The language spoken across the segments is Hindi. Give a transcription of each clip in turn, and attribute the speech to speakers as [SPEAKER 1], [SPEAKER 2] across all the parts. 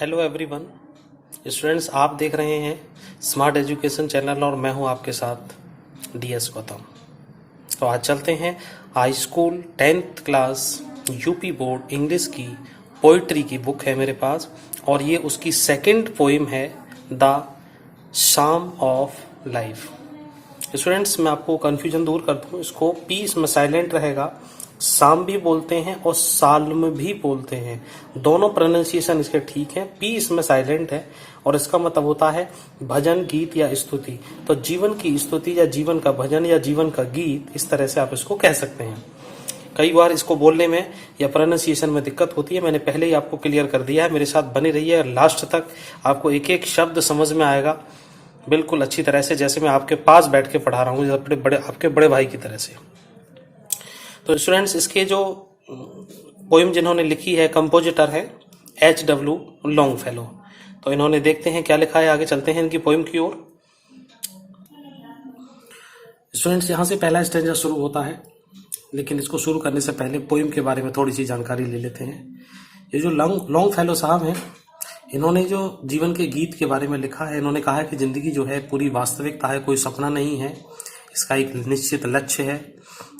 [SPEAKER 1] हेलो एवरीवन स्टूडेंट्स, आप देख रहे हैं स्मार्ट एजुकेशन चैनल और मैं हूं आपके साथ DS गौतम। तो आज चलते हैं high school 10th class UP board English की पोइट्री की बुक है मेरे पास और ये उसकी सेकंड पोइम है द शाम ऑफ लाइफ। स्टूडेंट्स, मैं आपको कन्फ्यूजन दूर कर दूं, इसको पी इसमें साइलेंट रहेगा, शाम भी बोलते हैं और साल्म भी बोलते हैं, दोनों प्रोनाउंसिएशन इसके ठीक है। पी इसमें साइलेंट है और इसका मतलब होता है भजन, गीत या स्तुति। तो जीवन की स्तुति या जीवन का भजन या जीवन का गीत, इस तरह से आप इसको कह सकते हैं। कई बार इसको बोलने में या प्रोनाउंसिएशन में दिक्कत होती है, मैंने पहले ही आपको क्लियर कर दिया है। मेरे साथ बने रहिए, लास्ट तक आपको एक एक शब्द समझ में आएगा बिल्कुल अच्छी तरह से, जैसे मैं आपके पास बैठ के पढ़ा रहा हूँ, आपके बड़े भाई की तरह से। तो स्टूडेंट्स, इसके जो पोएम जिन्होंने लिखी है, कंपोजिटर है H.W. लॉन्गफेलो। तो इन्होंने देखते हैं क्या लिखा है, आगे चलते हैं इनकी पोएम की ओर। स्टूडेंट्स, यहाँ से पहला स्टेंजा शुरू होता है, लेकिन इसको शुरू करने से पहले पोएम के बारे में थोड़ी सी जानकारी ले लेते हैं। ये जो लॉन्गफेलो साहब हैं, इन्होंने जो जीवन के गीत के बारे में लिखा है, इन्होंने कहा है कि जिंदगी जो है पूरी वास्तविकता है, कोई सपना नहीं है, इसका एक निश्चित लक्ष्य है।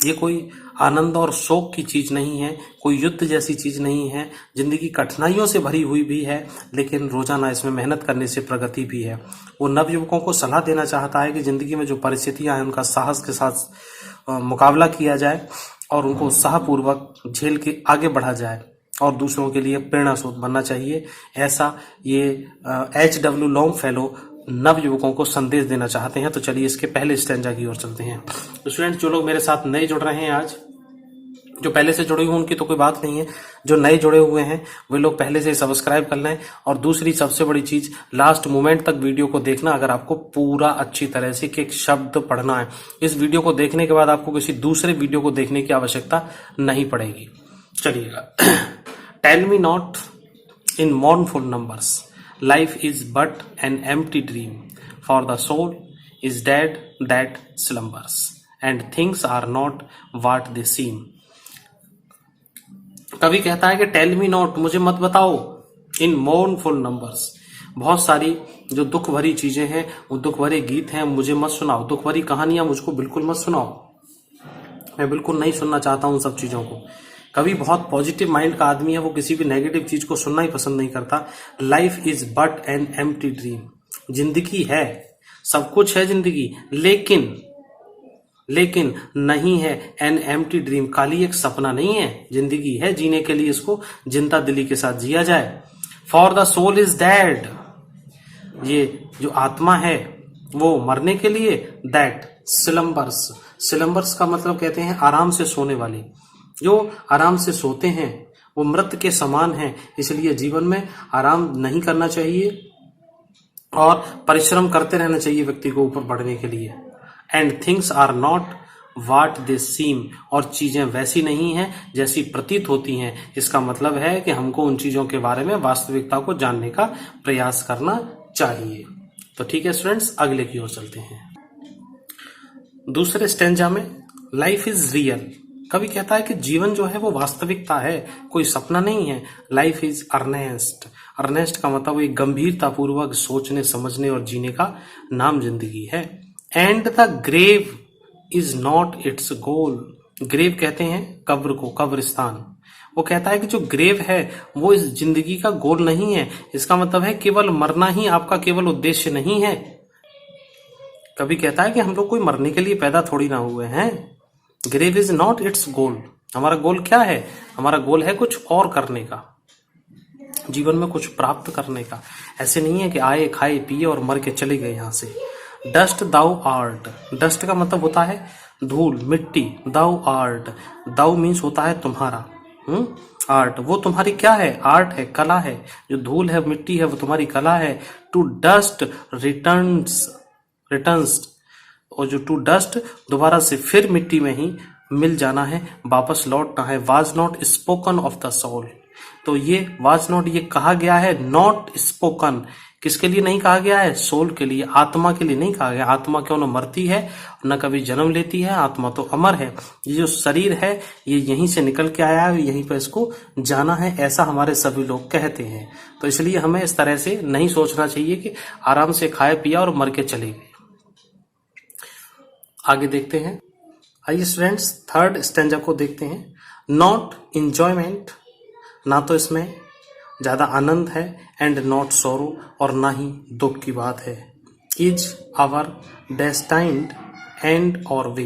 [SPEAKER 1] ये कोई आनंद और शोक की चीज नहीं है, कोई युद्ध जैसी चीज नहीं है। जिंदगी कठिनाइयों से भरी हुई भी है, लेकिन रोजाना इसमें मेहनत करने से प्रगति भी है। वो नवयुवकों को सलाह देना चाहता है कि जिंदगी में जो परिस्थितियां हैं उनका साहस के साथ मुकाबला किया जाए और उनको उत्साहपूर्वक झेल के आगे बढ़ा जाए और दूसरों के लिए प्रेरणा स्रोत बनना चाहिए। ऐसा ये H.W. लॉन्गफेलो नव युवकों को संदेश देना चाहते हैं। तो चलिए इसके पहले स्टैंजा की ओर चलते हैं। तो स्टूडेंट्स, जो लोग मेरे साथ नए जुड़ रहे हैं आज, जो पहले से जुड़े हुए उनकी तो कोई बात नहीं है, जो नए जुड़े हुए हैं वे लोग पहले से सब्सक्राइब कर लें। और दूसरी सबसे बड़ी चीज, लास्ट मोमेंट तक वीडियो को देखना अगर आपको पूरा अच्छी तरह से एक शब्द पढ़ना है। इस वीडियो को देखने के बाद आपको किसी दूसरे वीडियो को देखने की आवश्यकता नहीं पड़ेगी। चलिएगा। Tell me not in mournful numbers, life is but an empty dream, for the soul is dead that slumbers, and things are not what they seem. कवि कहता है कि टेल मी नॉट, मुझे मत बताओ, इन mournful numbers, बहुत सारी जो दुख भरी चीजें हैं, वो दुख भरे गीत हैं, मुझे मत सुनाओ। दुख भरी कहानियां मुझको बिल्कुल मत सुनाओ, मैं बिल्कुल नहीं सुनना चाहता हूं सब चीजों को। कभी बहुत पॉजिटिव माइंड का आदमी है, वो किसी भी नेगेटिव चीज को सुनना ही पसंद नहीं करता। Life is but an empty dream, जिंदगी है, सब कुछ है जिंदगी, लेकिन नहीं है एन एम्प्टी ड्रीम, खाली एक सपना नहीं है। जिंदगी है, जीने के लिए इसको जिंदा दिली के साथ जिया जाए। For the soul is dead, ये जो आत्मा है वो मरने के लिए, दैट स्लम्बर्स, स्लम्बर्स का मतलब कहते हैं आराम से सोने वाली। जो आराम से सोते हैं वो मृत के समान हैं, इसलिए जीवन में आराम नहीं करना चाहिए और परिश्रम करते रहना चाहिए व्यक्ति को ऊपर बढ़ने के लिए। एंड थिंग्स आर नॉट वाट दे सीम, और चीजें वैसी नहीं हैं जैसी प्रतीत होती हैं। इसका मतलब है कि हमको उन चीजों के बारे में वास्तविकता को जानने का प्रयास करना चाहिए। तो ठीक है स्टूडेंट्स, अगले की ओर चलते हैं। दूसरे स्टेंजा में लाइफ इज रियल, कवि कहता है कि जीवन जो है वो वास्तविकता है, कोई सपना नहीं है। लाइफ इज अर्नेस्ट, अर्नेस्ट का मतलब एक गंभीरता पूर्वक सोचने समझने और जीने का नाम जिंदगी है। And the grave is not its goal, grave कहते हैं कब्र को, कब्रिस्तान। वो कहता है कि जो ग्रेव है वो इस जिंदगी का गोल नहीं है। इसका मतलब है केवल मरना ही आपका केवल उद्देश्य नहीं है। कवि कहता है कि हम लोग कोई मरने के लिए पैदा थोड़ी ना हुए हैं। ग्रेव इज नॉट इट्स गोल, हमारा गोल क्या है? हमारा गोल है कुछ और करने का, जीवन में कुछ प्राप्त करने का। ऐसे नहीं है कि आए खाए पिए और मर के चले गए यहां से। डस्ट दाउ आर्ट, डस्ट का मतलब होता है धूल, मिट्टी। दाउ आर्ट, दाउ मीन्स होता है तुम्हारा, आर्ट वो तुम्हारी क्या है? आर्ट है, कला है। जो धूल है, मिट्टी है, वो तुम्हारी कला है। टू डस्ट रिटर्न्स, और जो टू डस्ट दोबारा से फिर मिट्टी में ही मिल जाना है, वापस लौटना है। Was not spoken of the soul, तो ये वाज नॉट, ये कहा गया है, नॉट स्पोकन, किसके लिए नहीं कहा गया है? सोल के लिए, आत्मा के लिए नहीं कहा गया। आत्मा क्यों न मरती है, न कभी जन्म लेती है, आत्मा तो अमर है। ये जो शरीर है ये यहीं से निकल के आया है, यहीं पर इसको जाना है, ऐसा हमारे सभी लोग कहते हैं। तो इसलिए हमें इस तरह से नहीं सोचना चाहिए कि आराम से खाए पिया और मर के चले गए। आगे देखते हैं। आइए स्टूडेंट्स थर्ड स्टैंजा को देखते हैं। नॉट इंजॉयमेंट, ना तो इसमें ज्यादा आनंद है, एंड नॉट सोरो, और ना ही दुख की बात है। Is our destined end or way.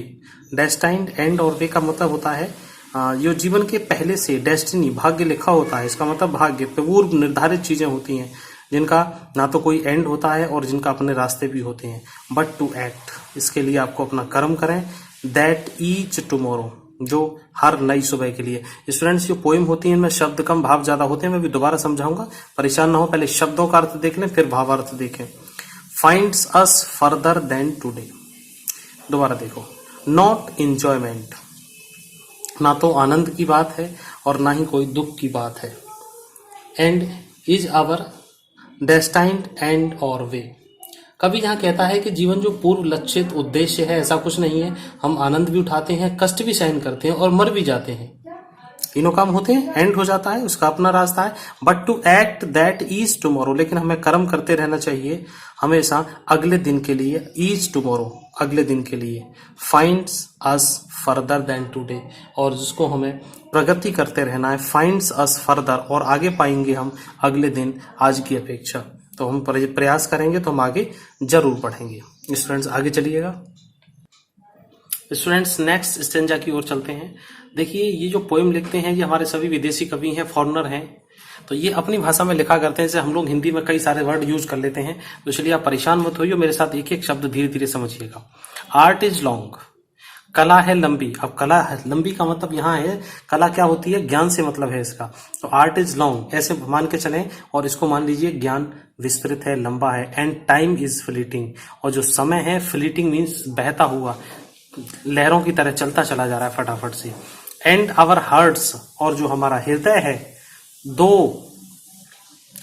[SPEAKER 1] Destined end or वे का मतलब होता है जो जीवन के पहले से डेस्टिनी, भाग्य लिखा होता है। इसका मतलब भाग्य पूर्व निर्धारित चीजें होती हैं जिनका ना तो कोई एंड होता है और जिनका अपने रास्ते भी होते हैं। बट टू एक्ट, इसके लिए आपको अपना कर्म करें। दैट ईच टुमारो, जो हर नई सुबह के लिए। स्टूडेंट्स जो पोएम होती है इनमें शब्द कम भाव ज्यादा होते हैं, मैं भी दोबारा समझाऊंगा, परेशान ना हो। पहले शब्दों का अर्थ देख लें फिर भावार्थ देखें। फाइंड्स अस फर्दर देन टुडे, दोबारा देखो। नॉट इंजॉयमेंट, ना तो आनंद की बात है और ना ही कोई दुख की बात है। And is our destined end or way, कभी यहाँ कहता है कि जीवन जो पूर्व लक्षित उद्देश्य है ऐसा कुछ नहीं है। हम आनंद भी उठाते हैं, कष्ट भी सहन करते हैं और मर भी जाते हैं, तीनों काम होते हैं, एंड हो जाता है, उसका अपना रास्ता है। But to act that is tomorrow, लेकिन हमें कर्म करते रहना चाहिए हमेशा अगले दिन के लिए। इज टुमारो, अगले दिन के लिए। फाइंड्स अस फर्दर देन टुडे, और जिसको हमें प्रगति करते रहना है। फाइंड्स अस फर्दर, और आगे पाएंगे हम अगले दिन आज की अपेक्षा। तो हम प्रयास करेंगे तो हम आगे जरूर बढ़ेंगे। स्टूडेंट्स आगे चलिएगा। स्टूडेंट्स नेक्स्ट स्टेंजा की ओर चलते हैं। देखिए ये जो पोएम लिखते हैं ये हमारे सभी विदेशी कवि हैं, फॉरेनर हैं, तो ये अपनी भाषा में लिखा करते हैं। जैसे हम लोग हिंदी में कई सारे वर्ड यूज कर लेते हैं, तो इसलिए आप परेशान मत होइए, मेरे साथ एक एक शब्द धीरे धीरे समझिएगा। आर्ट इज लॉन्ग, कला है लंबी। अब कला है लंबी का मतलब यहाँ है कला क्या होती है, ज्ञान से मतलब है इसका। तो आर्ट इज लॉन्ग ऐसे मान के चलें, और इसको मान लीजिए ज्ञान विस्तृत है, लंबा है। एंड टाइम इज फ्लीटिंग, और जो समय है फ्लीटिंग मीन्स बहता हुआ, लहरों की तरह चलता चला जा रहा है फटाफट से। एंड आवर हार्ट्स, और जो हमारा हृदय है, दो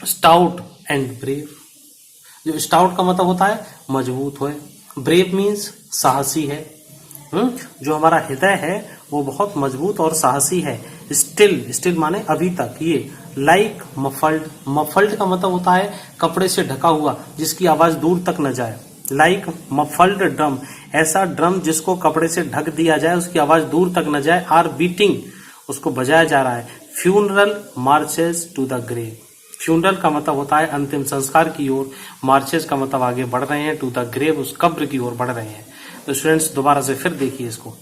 [SPEAKER 1] स्टाउट एंड ब्रेव। जो स्टाउट का मतलब होता है मजबूत हो, ब्रेव मीन्स साहसी है। जो हमारा हृदय है वो बहुत मजबूत और साहसी है। स्टिल, स्टिल माने अभी तक। ये लाइक मफल्ड, मफल्ड का मतलब होता है कपड़े से ढका हुआ जिसकी आवाज दूर तक न जाए। लाइक मफल्ड ड्रम, ऐसा ड्रम जिसको कपड़े से ढक दिया जाए, उसकी आवाज दूर तक न जाए। आर बीटिंग, उसको बजाया जा रहा है। Funeral marches to the grave, funeral का मतलब होता है अंतिम संस्कार की ओर, मार्चेस का मतलब आगे बढ़ रहे हैं, टू द ग्रेव उस कब्र की ओर बढ़ रहे हैं। तो स्टूडेंट्स दोबारा से फिर देखिए इसको।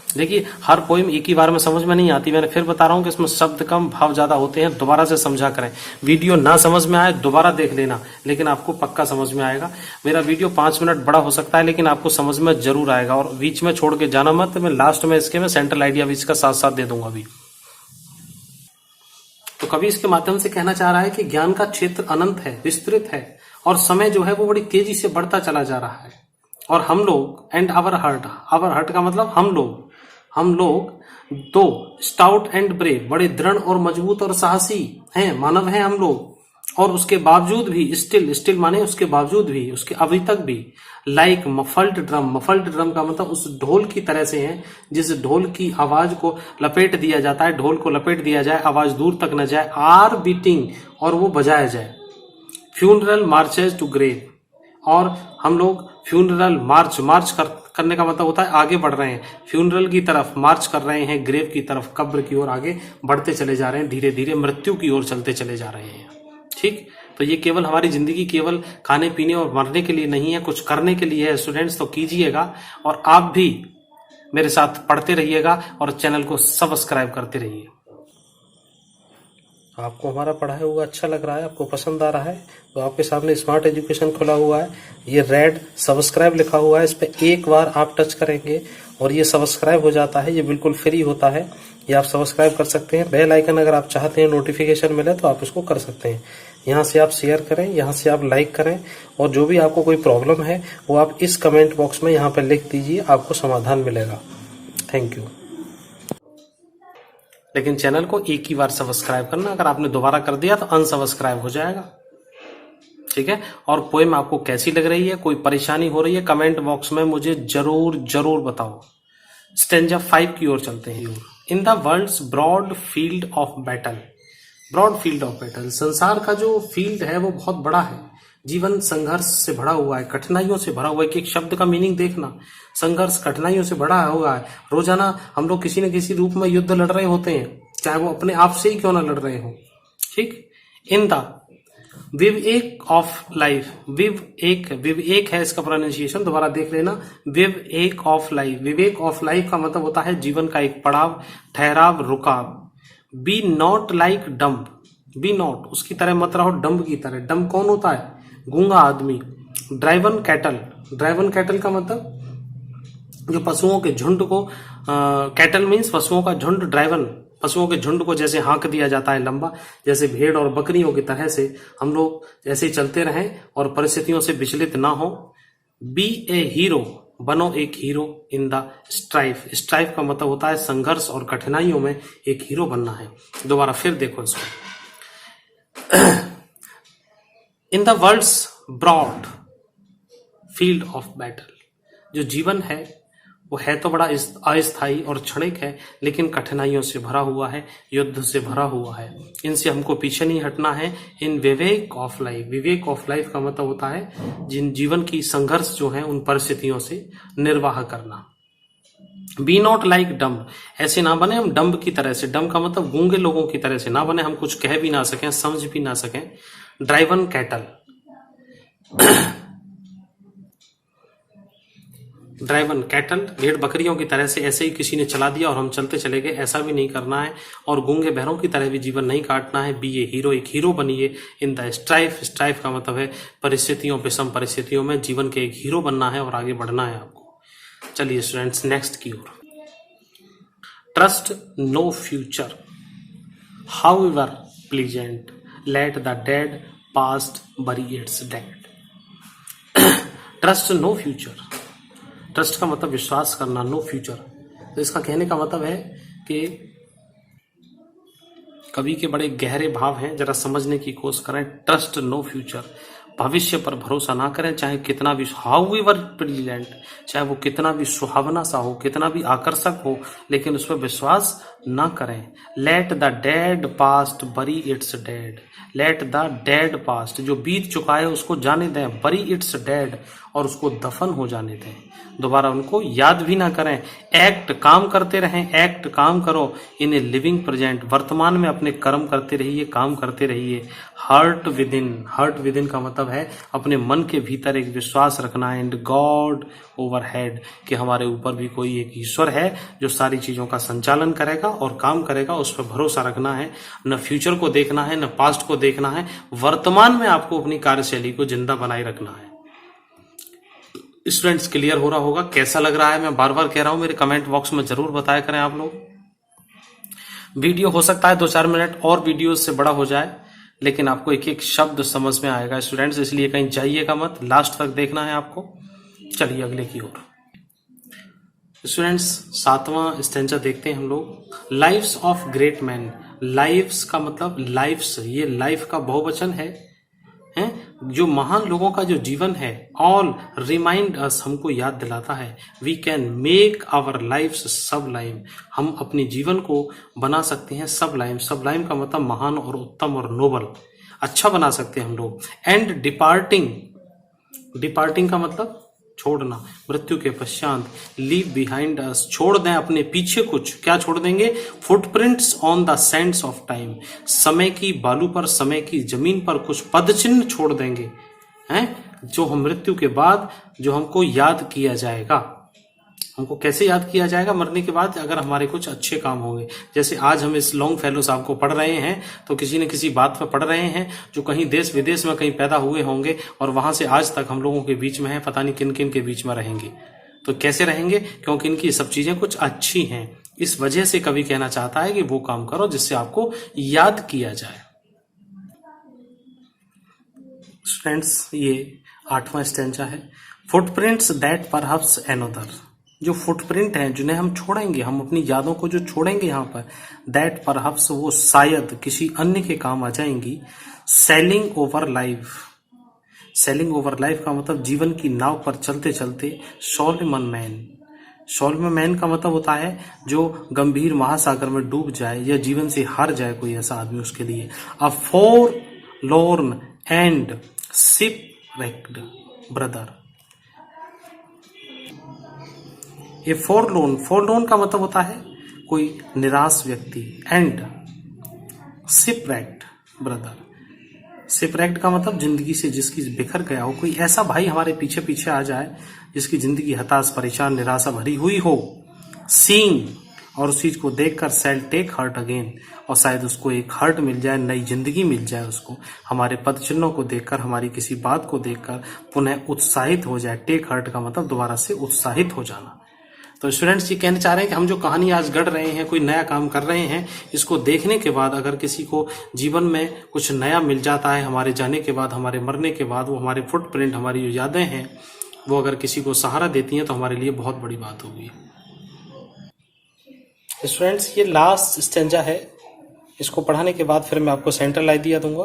[SPEAKER 1] देखिए हर पोइम एक ही बार में समझ में नहीं आती, मैंने फिर बता रहा हूं कि इसमें शब्द कम भाव ज्यादा होते हैं, दोबारा से समझा करें। वीडियो ना समझ में आए दोबारा देख लेना, लेकिन आपको पक्का समझ में आएगा। मेरा वीडियो 5 मिनट बड़ा हो सकता है लेकिन आपको समझ में जरूर आएगा, और बीच में छोड़ के जाना मत। मैं लास्ट में इसके मैं सेंट्रल आइडिया भी इसका साथ साथ दे दूंगा अभी। तो कवि इसके माध्यम से कहना चाह रहा है कि ज्ञान का क्षेत्र अनंत है, विस्तृत है, और समय जो है वो बड़ी तेजी से बढ़ता चला जा रहा है। और हम लोग, एंड आवर हार्ट का मतलब हम लोग दो स्टाउट एंड ब्रेव, बड़े दृढ़ और मजबूत और साहसी हैं, मानव हैं हम लोग। और उसके बावजूद भी स्टिल माने उसके बावजूद भी, उसके अभी तक भी, लाइक मफल्ड ड्रम का मतलब उस ढोल की तरह से हैं जिस ढोल की आवाज को लपेट दिया जाता है, ढोल को लपेट दिया जाए, आवाज दूर तक न जाए। आर बीटिंग, और वो बजाया जाए। फ्यूनरल मार्चेस टू ग्रेव, और हम लोग फ्यूनरल मार्च करने का मतलब होता है आगे बढ़ रहे हैं, फ्यूनरल की तरफ मार्च कर रहे हैं, ग्रेव की तरफ कब्र की ओर आगे बढ़ते चले जा रहे हैं, धीरे धीरे मृत्यु की ओर चलते चले जा रहे हैं। ठीक, तो ये केवल हमारी जिंदगी केवल खाने पीने और मरने के लिए नहीं है, कुछ करने के लिए है स्टूडेंट्स। तो कीजिएगा, और आप भी मेरे साथ पढ़ते रहिएगा और चैनल को सब्सक्राइब करते रहिए। आपको हमारा पढ़ाया हुआ अच्छा लग रहा है, आपको पसंद आ रहा है, तो आपके सामने स्मार्ट एजुकेशन खुला हुआ है। ये रेड सब्सक्राइब लिखा हुआ है, इस पर एक बार आप टच करेंगे और ये सब्सक्राइब हो जाता है। ये बिल्कुल फ्री होता है, ये आप सब्सक्राइब कर सकते हैं। बेल आइकन अगर आप चाहते हैं नोटिफिकेशन मिले तो आप इसको कर सकते हैं। यहाँ से आप शेयर करें, यहाँ से आप लाइक करें, और जो भी आपको कोई प्रॉब्लम है वो आप इस कमेंट बॉक्स में यहाँ पर लिख दीजिए, आपको समाधान मिलेगा। Thank you. लेकिन चैनल को एक ही बार सब्सक्राइब करना, अगर आपने दोबारा कर दिया तो अनसब्सक्राइब हो जाएगा। ठीक है। और पोएम आपको कैसी लग रही है, कोई परेशानी हो रही है, कमेंट बॉक्स में मुझे जरूर जरूर बताओ। स्टेंजा 5 की ओर चलते हैं। In the world's broad field of battle, broad field of battle, संसार का जो फील्ड है वो बहुत बड़ा है। जीवन संघर्ष से भरा हुआ है, कठिनाइयों से भरा हुआ है। कि एक शब्द का मीनिंग देखना, संघर्ष कठिनाइयों से भरा हुआ है। रोजाना हम लोग किसी न किसी रूप में युद्ध लड़ रहे होते हैं, चाहे वो अपने आप से ही क्यों ना लड़ रहे हो। ठीक। इन द विवेक ऑफ लाइफ, विवेक है इसका प्रोनाउंसिएशन, दोबारा देख लेना। विवेक ऑफ लाइफ, विवेक ऑफ लाइफ का मतलब होता है जीवन का एक पड़ाव, ठहराव, रुकाव। Be not like dumb, be not उसकी तरह मत रहो डम्ब की तरह। डम्ब कौन होता है? गूंगा आदमी। ड्राइवन कैटल, ड्राइवन कैटल का मतलब जो पशुओं के झुंड को, कैटल मीन्स पशुओं का झुंड, ड्राइवन पशुओं के झुंड को जैसे हाँक दिया जाता है लंबा, जैसे भेड़ और बकरियों की तरह से हम लोग ऐसे ही चलते रहें और परिस्थितियों से विचलित ना हो। बी ए हीरो, बनो एक hero in the strife, strife का मतलब होता है संघर्ष और कठिनाइयों में एक हीरो बनना है। दोबारा फिर देखो इसको। In the world's broad field of battle, जो जीवन है वो है तो बड़ा अस्थायी और क्षणिक है, लेकिन कठिनाइयों से भरा हुआ है, युद्ध से भरा हुआ है। इनसे हमको पीछे नहीं हटना है। इन विवेक ऑफ लाइफ, विवेक ऑफ लाइफ का मतलब होता है जिन जीवन की संघर्ष जो है उन परिस्थितियों से निर्वाह करना। बी नॉट लाइक डम्ब, ऐसे ना बने हम डम्ब की तरह से। डम्ब का मतलब गूंगे लोगों की तरह से ना बने, हम कुछ कह भी ना सकें, समझ भी ना सकें। ड्राइवन कैटल, ड्राइवन कैटल, भेड़ बकरियों की तरह से ऐसे ही किसी ने चला दिया और हम चलते चले गए, ऐसा भी नहीं करना है। और गूंगे बहरों की तरह भी जीवन नहीं काटना है। बी ए हीरो, एक हीरो बनिए इन द स्ट्राइफ, स्ट्राइफ का मतलब है परिस्थितियों, विषम परिस्थितियों में जीवन के एक हीरो बनना है और आगे बढ़ना है आपको। चलिए स्टूडेंट्स नेक्स्ट की ओर। Trust no future however pleasant, let the dead past bury its dead. Trust no future, trust का मतलब विश्वास करना, नो फ्यूचर। तो इसका कहने का मतलब है कि कवि के बड़े गहरे भाव हैं, जरा समझने की कोशिश करें। ट्रस्ट नो फ्यूचर, भविष्य पर भरोसा ना करें, चाहे कितना भी हाउएवर ब्रिलियंट, चाहे वो कितना भी सुहावना सा हो, कितना भी आकर्षक हो, लेकिन उस पर विश्वास ना करें। Late the dead past bury its dead, late the dead past, जो बीत चुका है उसको जाने दें, बरी इट्स डेड, और उसको दफन हो जाने दें, दोबारा उनको याद भी ना करें। एक्ट, काम करते रहें, एक्ट काम करो इन ए लिविंग प्रेजेंट, वर्तमान में अपने कर्म करते रहिए, काम करते रहिए। Heart with in, heart with in का मतलब है अपने मन के भीतर एक विश्वास रखना। एंड गॉड ओवर हेड, कि हमारे ऊपर भी कोई एक ईश्वर है जो सारी चीजों का संचालन करेगा और काम करेगा, उस पर भरोसा रखना है। न फ्यूचर को देखना है, न पास्ट को देखना है, वर्तमान में आपको अपनी कार्यशैली को जिंदा बनाए रखना है। स्टूडेंट्स क्लियर हो रहा होगा, कैसा लग रहा है? मैं बार बार कह रहा हूं, मेरे कमेंट बॉक्स में जरूर बताया करें आप लोग। वीडियो हो सकता है 2-4 मिनट और वीडियो से बड़ा हो जाए, लेकिन आपको एक एक शब्द समझ में आएगा स्टूडेंट्स, इसलिए कहीं जाइएगा मत, लास्ट तक देखना है आपको। चलिए अगले की ओर। स्टूडेंट्स 7वां स्टेंजा देखते हैं हम लोग। Lives of great man, lives का मतलब लाइफ्स, ये लाइफ का बहुवचन है जो महान लोगों का जो जीवन है। ऑल रिमाइंड अस, हमको याद दिलाता है। We can make our lifes sublime, हम अपने जीवन को बना सकते हैं सबलाइम। सबलाइम का मतलब महान और उत्तम और नोबल, अच्छा बना सकते हैं हम लोग। एंड डिपार्टिंग, डिपार्टिंग का मतलब छोड़ना, मृत्यु के पश्चात। लीव बिहाइंड अस, छोड़ दें अपने पीछे कुछ, क्या छोड़ देंगे? Footprints on the Sands of time, समय की बालू पर, समय की जमीन पर कुछ पदचिन्ह छोड़ देंगे, हैं जो हम मृत्यु के बाद जो हमको याद किया जाएगा। हमको कैसे याद किया जाएगा? मरने के बाद, अगर हमारे कुछ अच्छे काम होंगे। जैसे आज हम इस लॉन्ग फेलो साहब को पढ़ रहे हैं तो किसी न किसी बात पर पढ़ रहे हैं जो कहीं देश विदेश में कहीं पैदा हुए होंगे और वहां से आज तक हम लोगों के बीच में है, पता नहीं किन किन के बीच में रहेंगे। तो कैसे रहेंगे? क्योंकि इनकी सब चीजें कुछ अच्छी हैं, इस वजह से कवि कहना चाहता है कि वो काम करो जिससे आपको याद किया जाए। फ्रेंड्स ये 8वां स्टेंजा है। फुटप्रिंट्स दैट परहैप्स अनदर, जो फुटप्रिंट हैं जिन्हें हम छोड़ेंगे, हम अपनी यादों को जो छोड़ेंगे यहाँ पर, दैट परहैप्स वो शायद किसी अन्य के काम आ जाएंगी। Selling over life, selling over life का मतलब जीवन की नाव पर चलते चलते सॉल्मन मैन। सॉल्मन मैन का मतलब होता है जो गंभीर महासागर में डूब जाए या जीवन से हार जाए कोई ऐसा आदमी, उसके लिए। अ फोरलॉर्न एंड शिपरेक्ड ब्रदर। ये फोरलोन का मतलब होता है कोई निराश व्यक्ति, एंड शिपरेक्ड ब्रदर। शिपरेक्ड का मतलब जिंदगी से जिसकी बिखर गया हो, कोई ऐसा भाई हमारे पीछे पीछे आ जाए जिसकी जिंदगी हताश, परेशान, निराशा भरी हुई हो। सीन, और उस चीज को देखकर शैल टेक हर्ट अगेन, और शायद उसको एक हर्ट मिल जाए, नई जिंदगी मिल जाए उसको। हमारे पद चिन्हों को देखकर, हमारी किसी बात को देखकर पुनः उत्साहित हो जाए। टेक हर्ट का मतलब दोबारा से उत्साहित हो जाना। तो स्टूडेंट्स ये कहना चाह रहे हैं कि हम जो कहानी आज गढ़ रहे हैं, कोई नया काम कर रहे हैं, इसको देखने के बाद अगर किसी को जीवन में कुछ नया मिल जाता है, हमारे जाने के बाद, हमारे मरने के बाद, वो हमारे फुटप्रिंट, हमारी जो यादें हैं, वो अगर किसी को सहारा देती हैं तो हमारे लिए बहुत बड़ी बात होगी। स्टूडेंट्स ये लास्ट स्टेंजा है, इसको पढ़ाने के बाद फिर मैं आपको सेंट्रल आइडिया दूंगा।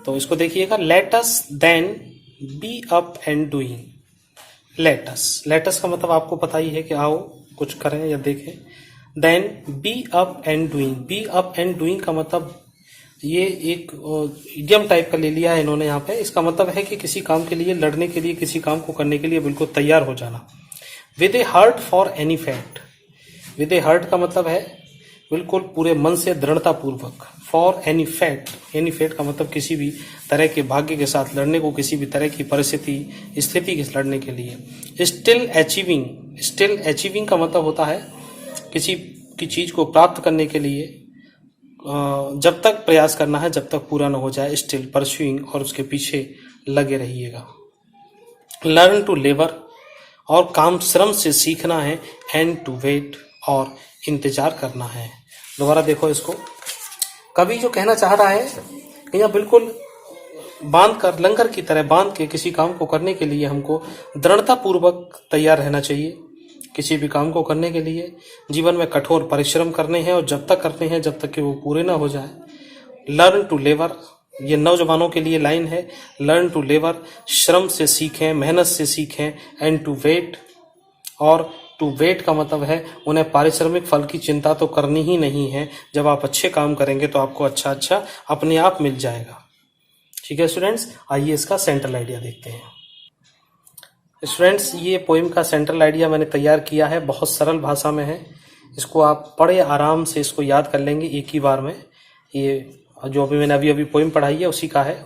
[SPEAKER 1] तो इसको देखिएगा। Let us then be up and doing. Let us का मतलब आपको पता ही है कि आओ कुछ करें या देखें। Then be up and doing. Be up and doing का मतलब ये एक इडियम टाइप का ले लिया है इन्होंने यहाँ पे। इसका मतलब है कि किसी काम के लिए, लड़ने के लिए, किसी काम को करने के लिए बिल्कुल तैयार हो जाना। With A heart for any fact. With A heart का मतलब है बिल्कुल पूरे मन से, दृढ़ता पूर्वक। For any fact, any fact का मतलब किसी भी तरह के भाग्य के साथ लड़ने को, किसी भी तरह की परिस्थिति, स्थिति के लड़ने के लिए। Still achieving. स्टिल अचीविंग का मतलब होता है किसी की चीज को प्राप्त करने के लिए जब तक प्रयास करना है, जब तक पूरा न हो जाए। स्टिल परस्यूइंग, और उसके पीछे लगे रहिएगा। लर्न टू लेबर, और काम श्रम से सीखना है। एंड टू वेट, और इंतजार करना है। दोबारा देखो इसको। कवि जो कहना चाह रहा है कि यहाँ बिल्कुल बांध कर, लंगर की तरह बांध के किसी काम को करने के लिए हमको दृढ़ता पूर्वक तैयार रहना चाहिए। किसी भी काम को करने के लिए जीवन में कठोर परिश्रम करने हैं, और जब तक करते हैं जब तक कि वो पूरे ना हो जाए। लर्न टू लेबर, ये नौजवानों के लिए लाइन है। लर्न टू लेबर, श्रम से सीखें, मेहनत से सीखें। एंड टू वेट, और टू वेट का मतलब है उन्हें पारिश्रमिक फल की चिंता तो करनी ही नहीं है। जब आप अच्छे काम करेंगे तो आपको अच्छा अच्छा अपने आप मिल जाएगा। ठीक है स्टूडेंट्स, आइए इसका सेंट्रल आइडिया देखते हैं। स्टूडेंट्स ये पोइम का सेंट्रल आइडिया मैंने तैयार किया है, बहुत सरल भाषा में है। इसको आप पढ़े आराम से इसको याद कर लेंगे एक ही बार में। ये जो मैंने अभी पोइम पढ़ाई है उसी का है।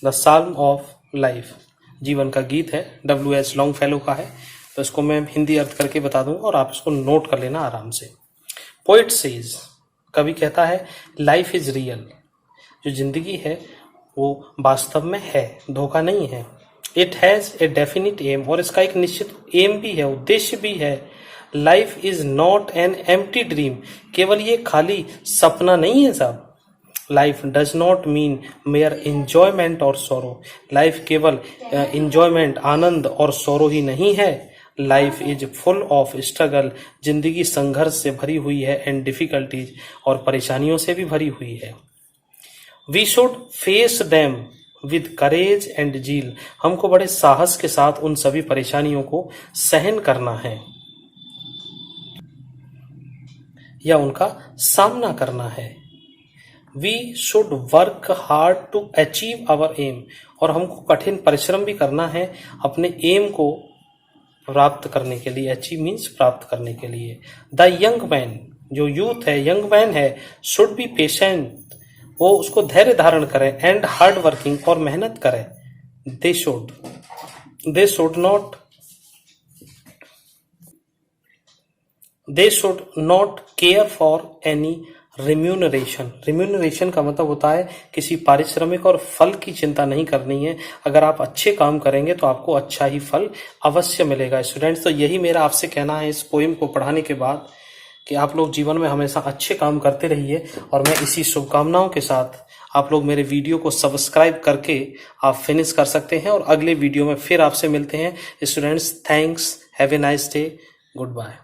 [SPEAKER 1] द साल्म ऑफ लाइफ, जीवन का गीत है, W.H. लॉन्गफेलो का है। तो इसको मैं हिंदी अर्थ करके बता दूंगा और आप इसको नोट कर लेना आराम से। पोइट सेज, कवि कहता है, लाइफ इज रियल, जो जिंदगी है वो वास्तव में है, धोखा नहीं है। It has a definite aim, और इसका एक निश्चित एम भी है, उद्देश्य भी है। Life is not an empty dream, केवल ये खाली सपना नहीं है साहब। Life does not mean mayor enjoyment और सोरो, लाइफ केवल इंजॉयमेंट, आनंद और सोरो ही नहीं है। Life is full of struggle, जिंदगी संघर्ष से भरी हुई है। एंड डिफिकल्टीज, और परेशानियों से भी भरी हुई है। We should face them with courage and zeal, हमको बड़े साहस के साथ उन सभी परेशानियों को सहन करना है या उनका सामना करना है। We should work hard to achieve our aim, और हमको कठिन परिश्रम भी करना है अपने एम को प्राप्त करने के लिए। अचीव मीन्स प्राप्त करने के लिए। द यंग मैन, जो यूथ है, यंग मैन है, शुड बी पेशेंट, वो उसको धैर्य धारण करे। एंड हार्ड वर्किंग, और मेहनत करे। They should not care for any remuneration. Remuneration का मतलब होता है किसी पारिश्रमिक और फल की चिंता नहीं करनी है। अगर आप अच्छे काम करेंगे तो आपको अच्छा ही फल अवश्य मिलेगा। स्टूडेंट्स, तो यही मेरा आपसे कहना है इस पोइम को पढ़ाने के बाद, कि आप लोग जीवन में हमेशा अच्छे काम करते रहिए। और मैं इसी शुभकामनाओं के साथ आप लोग मेरे वीडियो को सब्सक्राइब करके आप फिनिश कर सकते हैं, और अगले वीडियो में फिर आपसे मिलते हैं। Students, thanks, have a nice day, good bye.